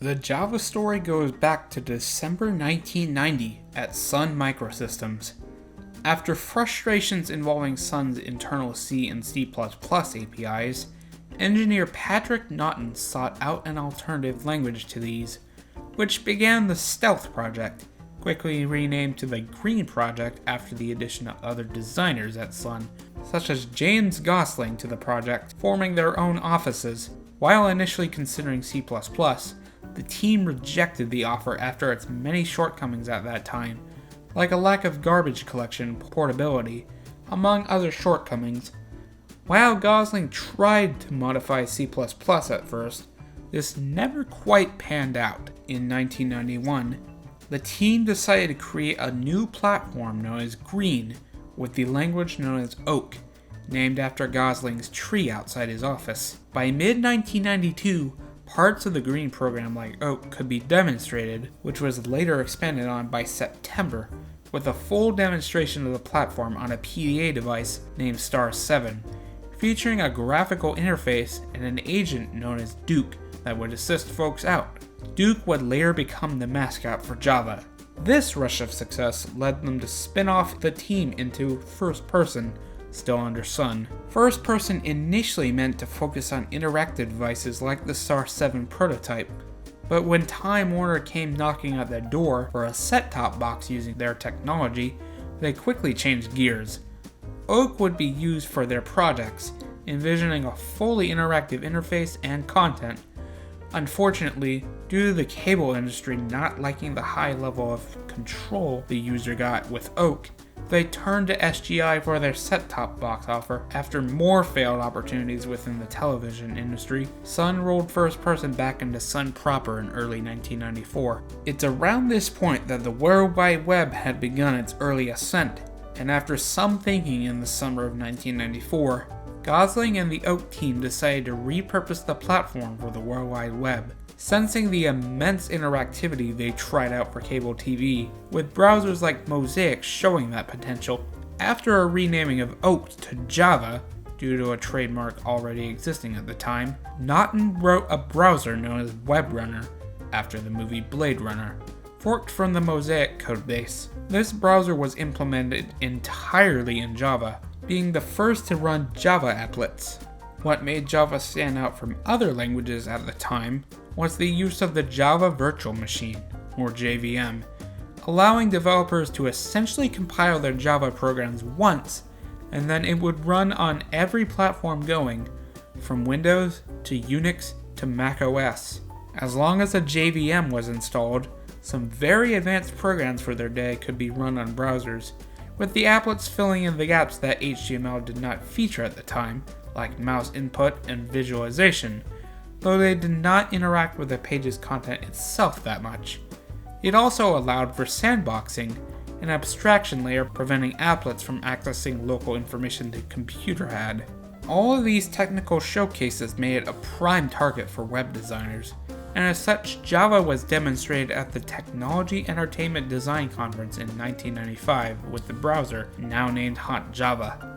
The Java story goes back to December 1990 at Sun Microsystems. After frustrations involving Sun's internal C and C++ APIs, engineer Patrick Naughton sought out an alternative language to these, which began the Stealth project, quickly renamed to the Green project after the addition of other designers at Sun, such as James Gosling to the project, forming their own offices. While initially considering C++, the team rejected the offer after its many shortcomings at that time, like a lack of garbage collection portability, among other shortcomings. While Gosling tried to modify C++ at first, this never quite panned out. In 1991, the team decided to create a new platform known as Green, with the language known as Oak, named after Gosling's tree outside his office. By mid-1992, parts of the Green program like Oak could be demonstrated, which was later expanded on by September, with a full demonstration of the platform on a PDA device named Star 7, featuring a graphical interface and an agent known as Duke that would assist folks out. Duke would later become the mascot for Java. This rush of success led them to spin off the team into FirstPerson, still under Sun. FirstPerson initially meant to focus on interactive devices like the Star 7 prototype, but when TimeWarner came knocking at their door for a set-top box using their technology, they quickly changed gears. Oak would be used for their projects, envisioning a fully interactive interface and content. Unfortunately, due to the cable industry not liking the high level of control the user got with Oak, they turned to SGI for their set-top box offer. After more failed opportunities within the television industry, Sun rolled FirstPerson back into Sun proper in early 1994. It's around this point that the World Wide Web had begun its early ascent, and after some thinking in the summer of 1994, Gosling and the Oak team decided to repurpose the platform for the World Wide Web. Sensing the immense interactivity they tried out for cable TV, with browsers like Mosaic showing that potential. After a renaming of Oak to Java, due to a trademark already existing at the time, Naughton wrote a browser known as WebRunner, after the movie Blade Runner, forked from the Mosaic codebase. This browser was implemented entirely in Java, being the first to run Java applets. What made Java stand out from other languages at the time was the use of the Java Virtual Machine, or JVM, allowing developers to essentially compile their Java programs once, and then it would run on every platform going, from Windows to Unix to Mac OS. As long as a JVM was installed, some very advanced programs for their day could be run on browsers, with the applets filling in the gaps that HTML did not feature at the time, like mouse input and visualization, though they did not interact with the page's content itself that much. It also allowed for sandboxing, an abstraction layer preventing applets from accessing local information the computer had. All of these technical showcases made it a prime target for web designers, and as such, Java was demonstrated at the Technology Entertainment Design Conference in 1995 with the browser, now named Hot Java.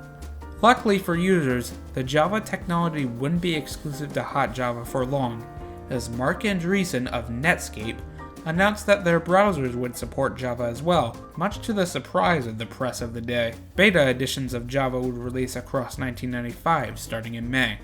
Luckily for users, the Java technology wouldn't be exclusive to Hot Java for long, as Mark Andreessen of Netscape announced that their browsers would support Java as well, much to the surprise of the press of the day. Beta editions of Java would release across 1995, starting in May.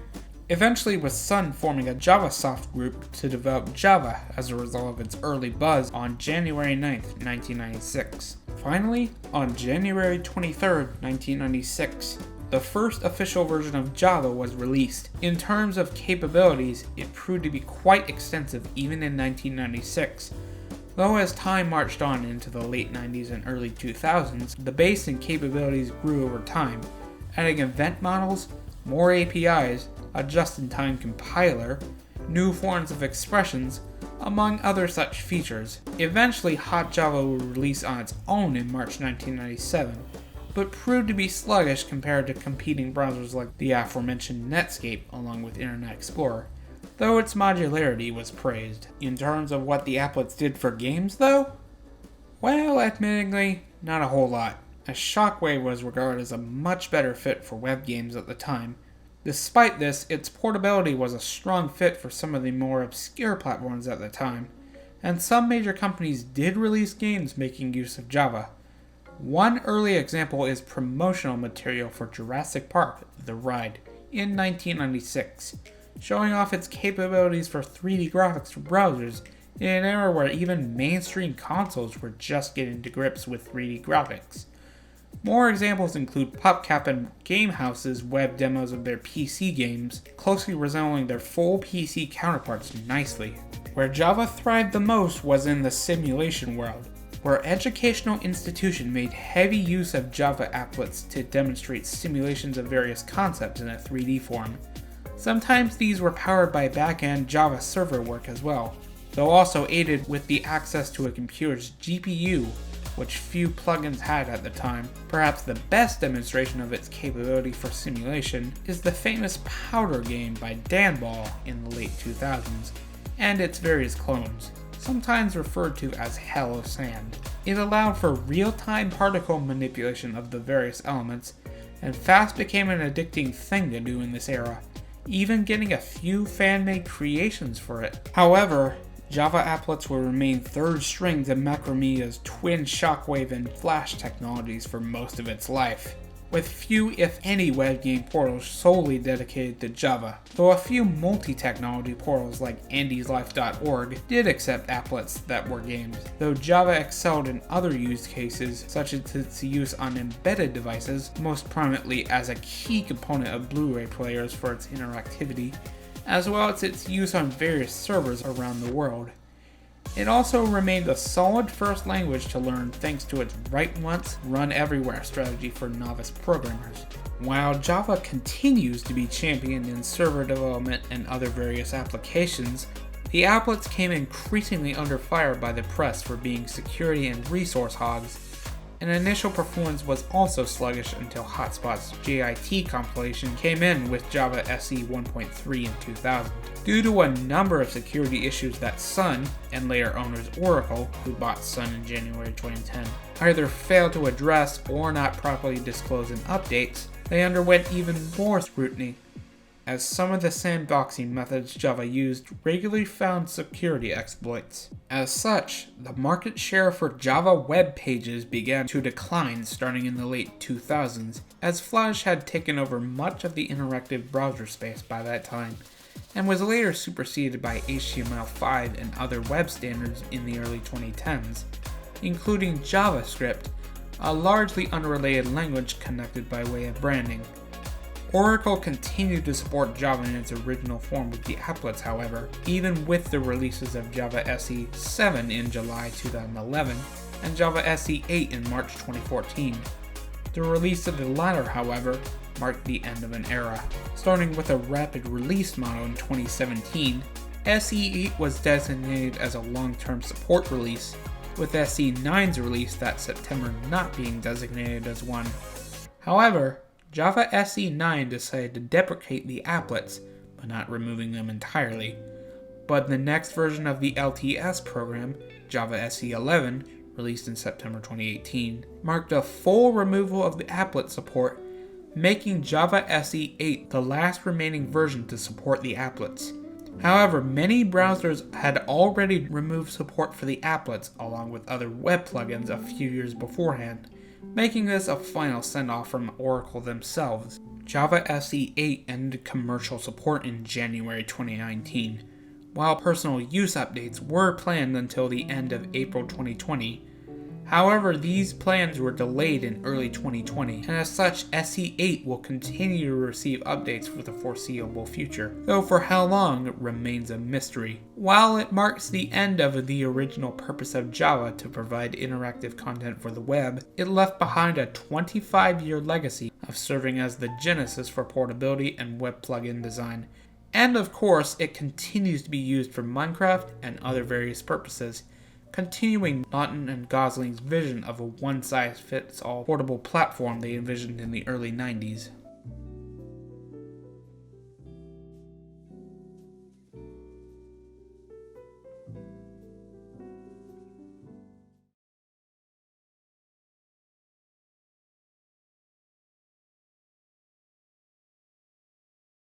Eventually, with Sun forming a JavaSoft group to develop Java as a result of its early buzz on January 9th, 1996. Finally, on January 23rd, 1996, the first official version of Java was released. In terms of capabilities, it proved to be quite extensive even in 1996. Though as time marched on into the late 90s and early 2000s, the base and capabilities grew over time, adding event models, more APIs, a just-in-time compiler, new forms of expressions, among other such features. Eventually, Hot Java would release on its own in March 1997, but proved to be sluggish compared to competing browsers like the aforementioned Netscape along with Internet Explorer, though its modularity was praised. In terms of what the applets did for games though? Well, admittingly, not a whole lot, as Shockwave was regarded as a much better fit for web games at the time. Despite this, its portability was a strong fit for some of the more obscure platforms at the time. and some major companies did release games making use of Java. One early example is promotional material for Jurassic Park: The Ride in 1996, showing off its capabilities for 3D graphics for browsers in an era where even mainstream consoles were just getting to grips with 3D graphics. More examples include PopCap and Gamehouse's web demos of their PC games, closely resembling their full PC counterparts nicely. Where Java thrived the most was in the simulation world, where educational institutions made heavy use of Java applets to demonstrate simulations of various concepts in a 3D form. Sometimes these were powered by back-end Java server work as well, though also aided with the access to a computer's GPU, which few plugins had at the time. Perhaps the best demonstration of its capability for simulation is the famous Powder game by Danball in the late 2000s, and its various clones, sometimes referred to as Hell of Sand. It allowed for real-time particle manipulation of the various elements, and fast became an addicting thing to do in this era, even getting a few fan-made creations for it. However, Java applets will remain third string to Macromedia's twin shockwave and flash technologies for most of its life, with few if any web game portals solely dedicated to Java, though a few multi-technology portals like andyslife.org did accept applets that were games, though Java excelled in other use cases such as its use on embedded devices, most prominently as a key component of Blu-ray players for its interactivity, as well as its use on various servers around the world. It also remained a solid first language to learn thanks to its write once, run everywhere strategy for novice programmers. While Java continues to be championed in server development and other various applications, the applets came increasingly under fire by the press for being security and resource hogs, and initial performance was also sluggish until HotSpot's JIT compilation came in with Java SE 1.3 in 2000. Due to a number of security issues that Sun, and later owners Oracle, who bought Sun in January 2010, either failed to address or not properly disclose in updates, they underwent even more scrutiny, as some of the sandboxing methods Java used regularly found security exploits. As such, the market share for Java web pages began to decline starting in the late 2000s, as Flash had taken over much of the interactive browser space by that time, and was later superseded by HTML5 and other web standards in the early 2010s, including JavaScript, a largely unrelated language connected by way of branding. Oracle continued to support Java in its original form with the applets, however, even with the releases of Java SE 7 in July 2011 and Java SE 8 in March 2014. The release of the latter, however, marked the end of an era. Starting with a rapid release model in 2017, SE 8 was designated as a long-term support release, with SE 9's release that September not being designated as one. However, Java SE 9 decided to deprecate the applets, but not removing them entirely. But the next version of the LTS program, Java SE 11, released in September 2018, marked a full removal of the applet support, making Java SE 8 the last remaining version to support the applets. However, many browsers had already removed support for the applets along with other web plugins a few years beforehand, making this a final send-off from Oracle themselves. Java SE 8 ended commercial support in January 2019, while personal use updates were planned until the end of April 2020. However, these plans were delayed in early 2020, and as such, SE 8 will continue to receive updates for the foreseeable future, though for how long remains a mystery. While it marks the end of the original purpose of Java to provide interactive content for the web, it left behind a 25-year legacy of serving as the genesis for portability and web plugin design. And of course, it continues to be used for Minecraft and other various purposes, continuing Naughton and Gosling's vision of a one-size-fits-all portable platform they envisioned in the early 90s.